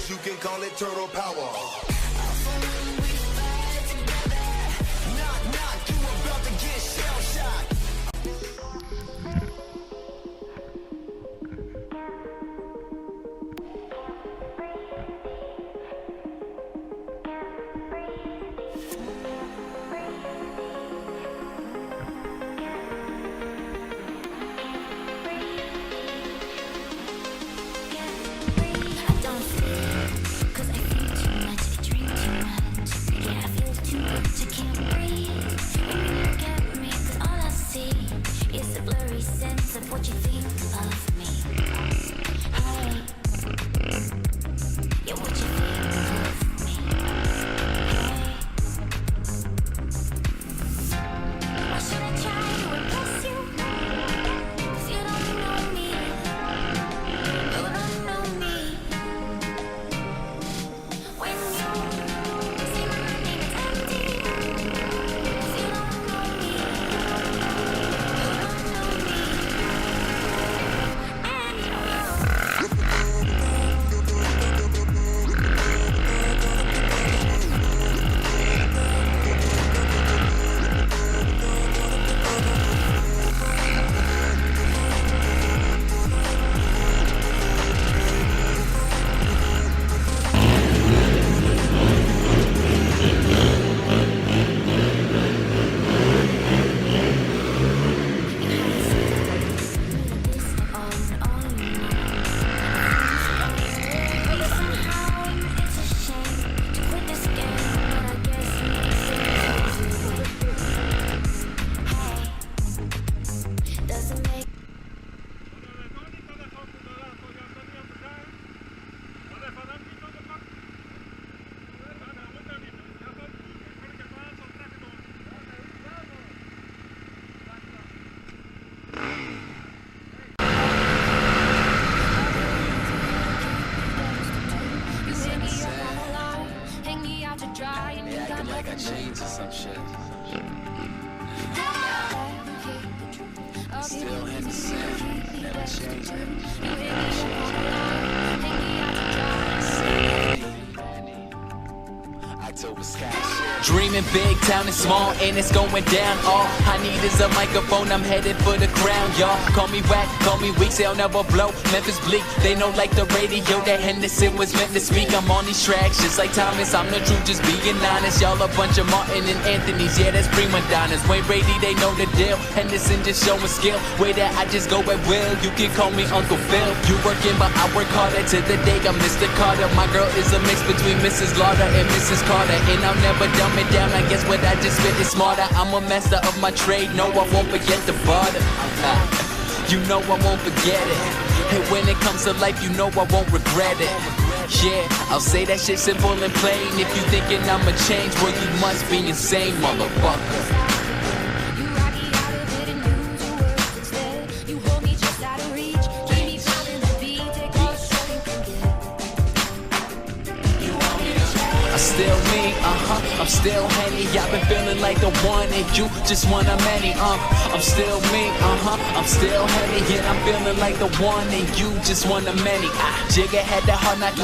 guess you can call it turtle power. Like I changed or some shit. Still in the same, never changed October sky shit. Dreaming big, town is small, and it's going down. All I need is a microphone, I'm headed for the crown, y'all. Call me whack, call me weak, they'll never blow. Memphis bleak, they know like the radio that Henderson was meant to speak. I'm on these tracks just like Thomas, I'm the truth, just being honest. Y'all a bunch of Martin and Anthony's, yeah, that's prima donnas. Wayne Brady, they know the deal. Henderson just showing skill, way that I just go at will. You can call me Uncle Phil. You working, but I work harder to the day I'm Mr. Carter. My girl is a mix between Mrs. Lauder and Mrs. Carter, and I'll never dumb it down. I guess what I just spit is smarter. I'm a master of my trade, no, I won't forget the barter. You know I won't forget it. And when it comes to life, you know I won't regret it. Yeah, I'll say that shit simple and plain. If you thinking I'ma change, well you must be insane, motherfucker. Still me, I'm still Henny. I've been feeling like the one, and you just one of many. I'm still me, I'm still Henny, and I'm feeling like the one, and you just one of many. Jigga had that hard knock.